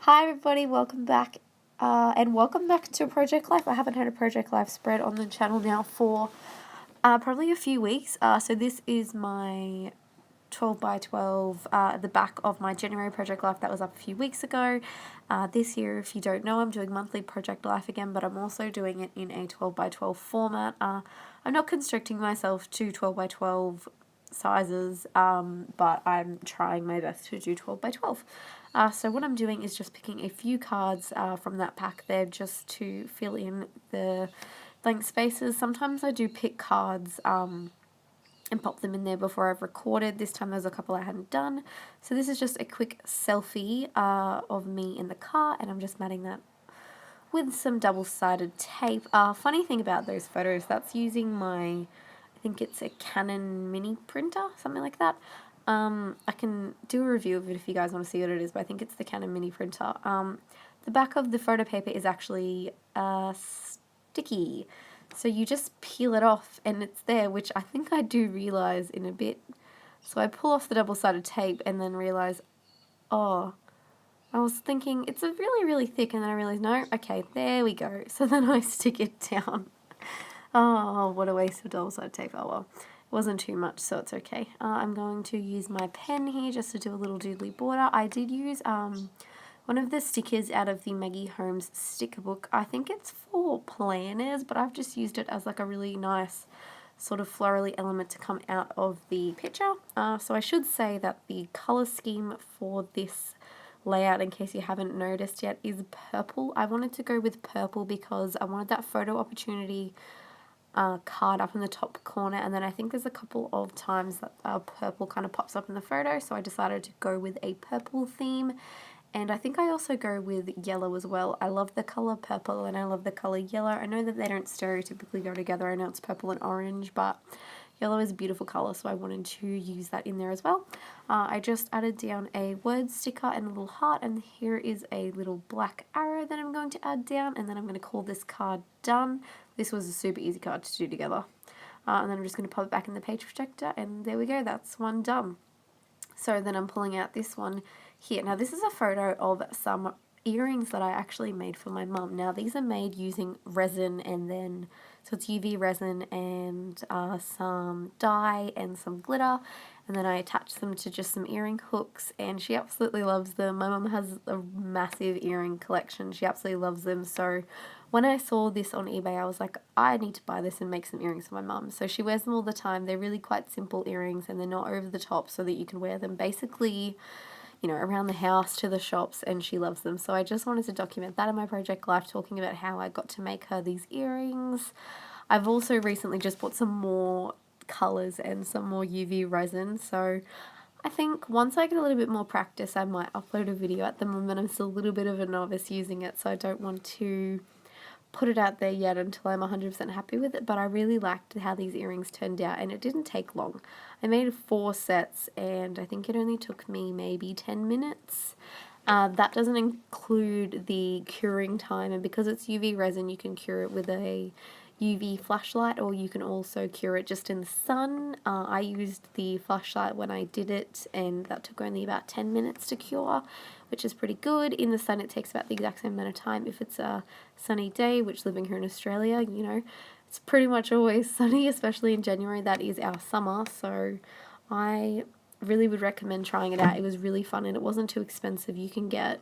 Hi everybody, welcome back and welcome back to Project Life. I haven't had a Project Life spread on the channel now for probably a few weeks. So this is my 12 by 12 at the back of my January Project Life that was up a few weeks ago. This year, if you don't know, I'm doing monthly Project Life again, but I'm also doing it in a 12 by 12 format. I'm not constricting myself to 12 by 12 sizes, but I'm trying my best to do 12 by 12. So what I'm doing is just picking a few cards from that pack there just to fill in the blank spaces. Sometimes I do pick cards and pop them in there before I've recorded. This time there's a couple I hadn't done. So this is just a quick selfie of me in the car, and I'm just matting that with some double-sided tape. Funny thing about those photos, that's using my, I think it's a Canon mini printer, something like that. I can do a review of it if you guys want to see what it is, but I think it's the Canon mini printer. The back of the photo paper is actually sticky. So you just peel it off and it's there, which I think I do realise in a bit. So I pull off the double-sided tape and then realise, oh, I was thinking it's a really thick, and then I realised, no, okay, there we go. So then I stick it down. Oh, what a waste of double-sided tape. Oh well, it wasn't too much, so it's okay. I'm going to use my pen here just to do a little doodly border. I did use one of the stickers out of the Maggie Holmes sticker book. I think it's for planners, but I've just used it as like a really nice sort of florally element to come out of the picture. So I should say that the colour scheme for this layout, in case you haven't noticed yet, is purple. I wanted to go with purple because I wanted that photo opportunity card up in the top corner, and then I think there's a couple of times that purple kind of pops up in the photo, so I decided to go with a purple theme. And I think I also go with yellow as well. I love the colour purple and I love the colour yellow. I know that they don't stereotypically go together. I know it's purple and orange, but yellow is a beautiful colour, so I wanted to use that in there as well. I just added down a word sticker and a little heart, and here is a little black arrow that I'm going to add down, and then I'm going to call this card done. This was a super easy card to do together. And then I'm just going to pop it back in the page protector, and there we go, that's one done. So then I'm pulling out this one here. Now this is a photo of some earrings that I actually made for my mum. Now these are made using resin, and then, so it's UV resin and some dye and some glitter, and then I attached them to just some earring hooks, and she absolutely loves them. My mum has a massive earring collection. She absolutely loves them. So when I saw this on eBay, I was like, I need to buy this and make some earrings for my mum. So she wears them all the time. They're really quite simple earrings, and they're not over the top, so that you can wear them basically, you know, around the house to the shops, and she loves them. So I just wanted to document that in my Project Life, talking about how I got to make her these earrings. I've also recently just bought some more colours and some more UV resin, so I think once I get a little bit more practice I might upload a video. At the moment I'm still a little bit of a novice using it, so I don't want to put it out there yet until I'm 100% happy with it, but I really liked how these earrings turned out, and it didn't take long. I made 4 sets, and I think it only took me maybe 10 minutes. That doesn't include the curing time, and because it's UV resin, you can cure it with a UV flashlight, or you can also cure it just in the sun. I used the flashlight when I did it, and that took only about 10 minutes to cure, which is pretty good. In the sun it takes about the exact same amount of time if it's a sunny day, which living here in Australia, you know, it's pretty much always sunny, especially in January. That is our summer, so I really would recommend trying it out. It was really fun, and it wasn't too expensive. You can get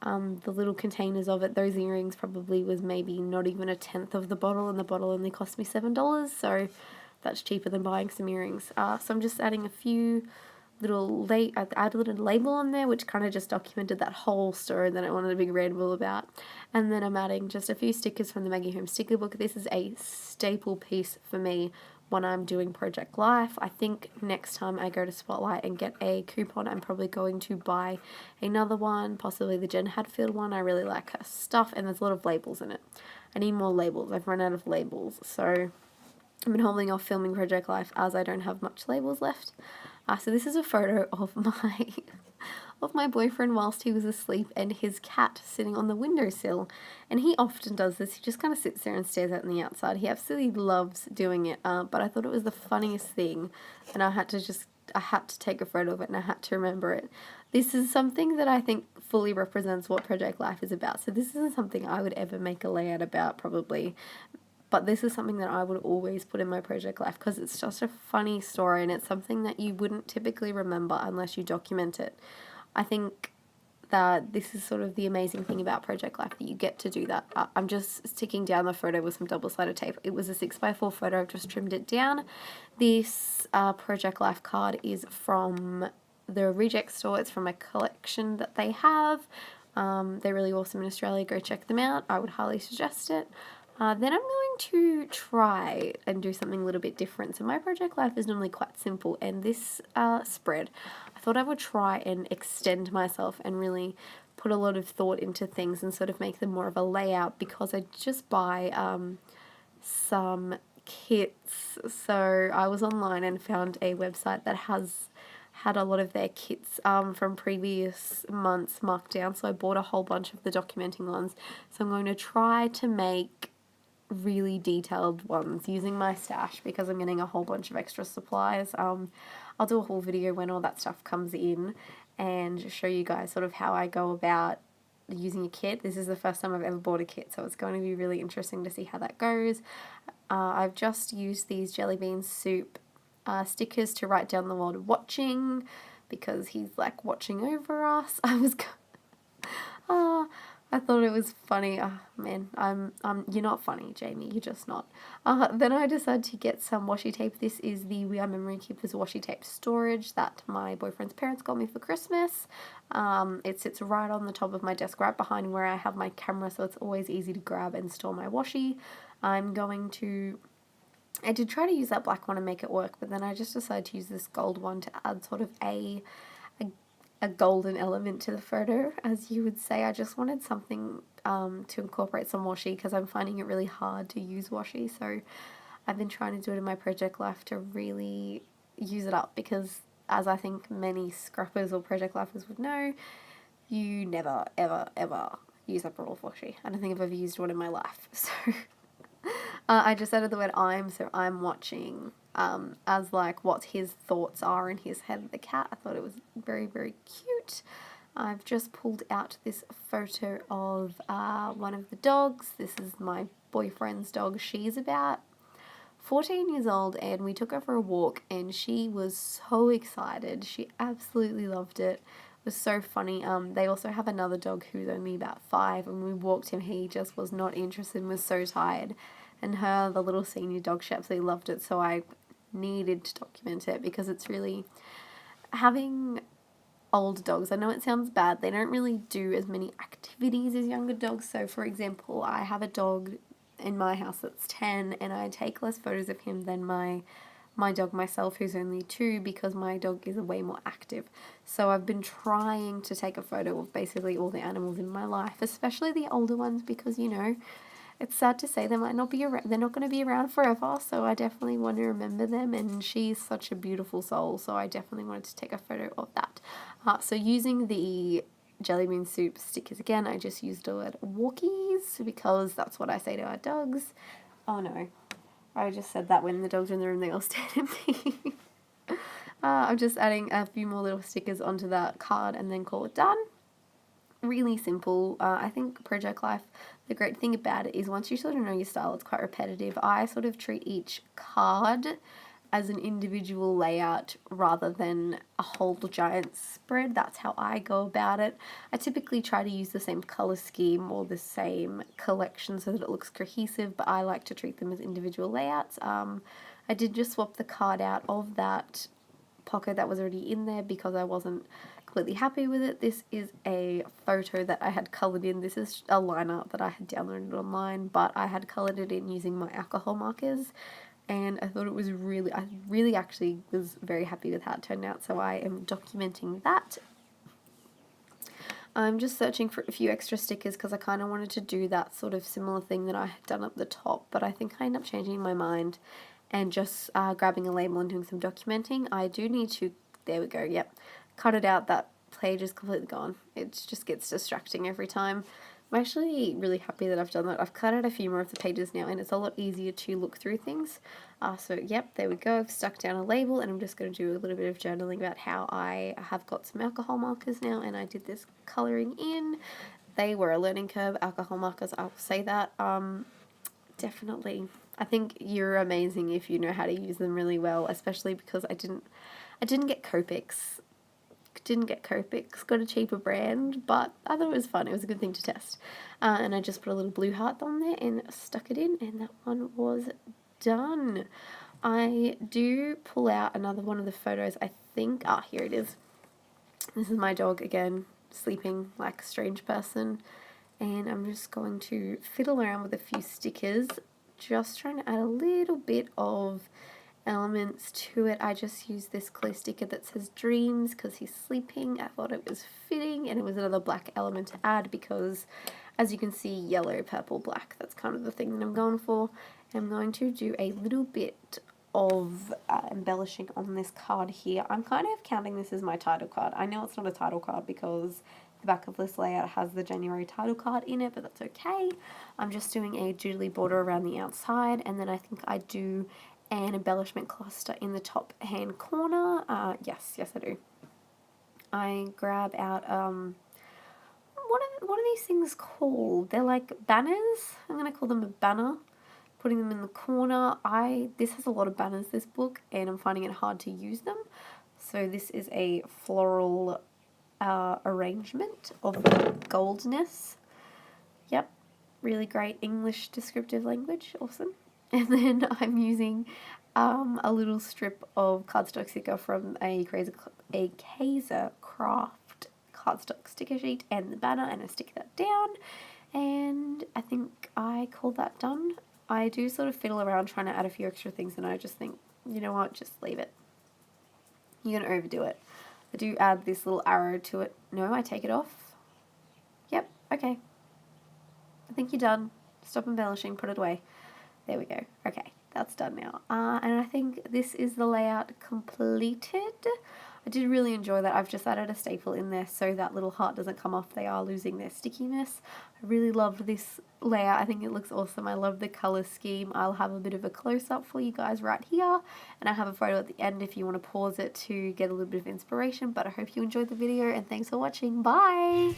the little containers of it. Those earrings probably was maybe not even a tenth of the bottle, and the bottle only cost me $7, so that's cheaper than buying some earrings. So I'm just adding a few little I added a little label on there, which kind of just documented that whole story that I wanted a big ramble about. And then I'm adding just a few stickers from the Maggie Holmes sticker book. This is a staple piece for me when I'm doing Project Life. I think next time I go to Spotlight and get a coupon, I'm probably going to buy another one, possibly the Jen Hadfield one. I really like her stuff, and there's a lot of labels in it. I need more labels. I've run out of labels, so I've been holding off filming Project Life as I don't have much labels left. So this is a photo of my boyfriend whilst he was asleep, and his cat sitting on the windowsill, and he often does this. He just kind of sits there and stares out on the outside. He absolutely loves doing it, but I thought it was the funniest thing, and I had to just had to take a photo of it and I had to remember it. This is something that I think fully represents what Project Life is about. So this isn't something I would ever make a layout about probably, but this is something that I would always put in my Project Life because it's just a funny story and it's something that you wouldn't typically remember unless you document it. I think that this is sort of the amazing thing about Project Life, that you get to do that. I'm just sticking down the photo with some double-sided tape. It was a 6x4 photo, I've just trimmed it down. This Project Life card is from the Reject store. It's from a collection that they have. They're really awesome in Australia. Go check them out. I would highly suggest it. Then I'm going to try and do something a little bit different. So my Project Life is normally quite simple, and this spread, I thought I would try and extend myself and really put a lot of thought into things and sort of make them more of a layout, because I just buy some kits. So I was online and found a website that had a lot of their kits from previous months marked down. So I bought a whole bunch of the documenting ones. So I'm going to try to make really detailed ones using my stash because I'm getting a whole bunch of extra supplies. I'll do a whole video when all that stuff comes in and show you guys sort of how I go about using a kit. This is the first time I've ever bought a kit, so it's going to be really interesting to see how that goes. I've just used these jelly bean soup stickers to write down the word watching, because he's like watching over us. I thought it was funny. Oh man, you're not funny, Jamie. You're just not. Then I decided to get some washi tape. This is the We Are Memory Keepers washi tape storage that my boyfriend's parents got me for Christmas. It sits right on the top of my desk, right behind where I have my camera, so it's always easy to grab and store my washi. I did try to use that black one and make it work, but then I just decided to use this gold one to add sort of a golden element to the photo, as you would say. I just wanted something to incorporate some washi because I'm finding it really hard to use washi, so I've been trying to do it in my Project Life to really use it up, because as I think many scrappers or Project Lifers would know, you never ever ever use up a roll of washi. I don't think I've ever used one in my life, so I just added the word I'm, so I'm watching, as like what his thoughts are in his head of the cat. I thought it was very, very cute. I've just pulled out this photo of one of the dogs. This is my boyfriend's dog. She's about 14 years old, and we took her for a walk and she was so excited. She absolutely loved it. It was so funny. They also have another dog who's only about 5, and we walked him. He just was not interested and was so tired. And her, the little senior dog, she absolutely loved it, so I needed to document it because it's really, having older dogs, I know it sounds bad, they don't really do as many activities as younger dogs. So for example, I have a dog in my house that's 10, and I take less photos of him than my dog myself, who's only 2, because my dog is way more active. So I've been trying to take a photo of basically all the animals in my life, especially the older ones, because, you know, it's sad to say they might not be around, they're not going to be around forever, so I definitely want to remember them, and she's such a beautiful soul, so I definitely wanted to take a photo of that. So using the jelly bean soup stickers again, I just used the word walkies because that's what I say to our dogs. Oh no, I just said that when the dogs are in the room, they all stared at me. I'm just adding a few more little stickers onto that card and then call it done. Really simple. I think Project Life, the great thing about it is once you sort of know your style, it's quite repetitive. I sort of treat each card as an individual layout rather than a whole giant spread. That's how I go about it. I typically try to use the same color scheme or the same collection so that it looks cohesive, but I like to treat them as individual layouts. I did just swap the card out of that pocket that was already in there because I wasn't completely happy with it. This is a photo that I had coloured in. This is a line art that I had downloaded online, but I had coloured it in using my alcohol markers, and I thought it was I really actually was very happy with how it turned out, so I am documenting that. I'm just searching for a few extra stickers because I kind of wanted to do that sort of similar thing that I had done up the top, but I think I ended up changing my mind and just grabbing a label and doing some documenting. I do need to, there we go, yep, cut it out. That page is completely gone. It just gets distracting every time. I'm actually really happy that I've done that. I've cut out a few more of the pages now and it's a lot easier to look through things. So yep, there we go. I've stuck down a label and I'm just going to do a little bit of journaling about how I have got some alcohol markers now and I did this colouring in. They were a learning curve, alcohol markers, I'll say that. Definitely. I think you're amazing if you know how to use them really well, especially because I didn't get Copics. Got a cheaper brand, but I thought it was fun. It was a good thing to test. And I just put a little blue heart on there and stuck it in, and that one was done. I do pull out another one of the photos, I think. Here it is. This is my dog again, sleeping like a strange person. And I'm just going to fiddle around with a few stickers, just trying to add a little bit of elements to it. I just used this clear sticker that says dreams because he's sleeping. I thought it was fitting, and it was another black element to add because, as you can see, yellow, purple, black, that's kind of the thing that I'm going for. And I'm going to do a little bit of embellishing on this card here. I'm kind of counting this as my title card. I know it's not a title card because the back of this layout has the January title card in it, but that's okay. I'm just doing a doodly border around the outside, and then I think I do an embellishment cluster in the top hand corner. Yes, I do. I grab out, what are these things called? They're like banners. I'm going to call them a banner. Putting them in the corner. This has a lot of banners, this book, and I'm finding it hard to use them. So this is a floral arrangement of the goldness. Yep, really great English descriptive language, awesome. And then I'm using a little strip of cardstock sticker from a Kaiser Craft cardstock sticker sheet and the banner, and I stick that down, and I think I call that done. I do sort of fiddle around trying to add a few extra things, and I just think, you know what, just leave it. You're going to overdo it. I do add this little arrow to it. No, I take it off. Yep, okay. I think you're done. Stop embellishing, put it away. There we go. Okay, that's done now. And I think this is the layout completed. I did really enjoy that. I've just added a staple in there so that little heart doesn't come off. They are losing their stickiness. I really loved this layout. I think it looks awesome. I love the color scheme. I'll have a bit of a close-up for you guys right here, and I have a photo at the end if you want to pause it to get a little bit of inspiration. But I hope you enjoyed the video, and thanks for watching. Bye!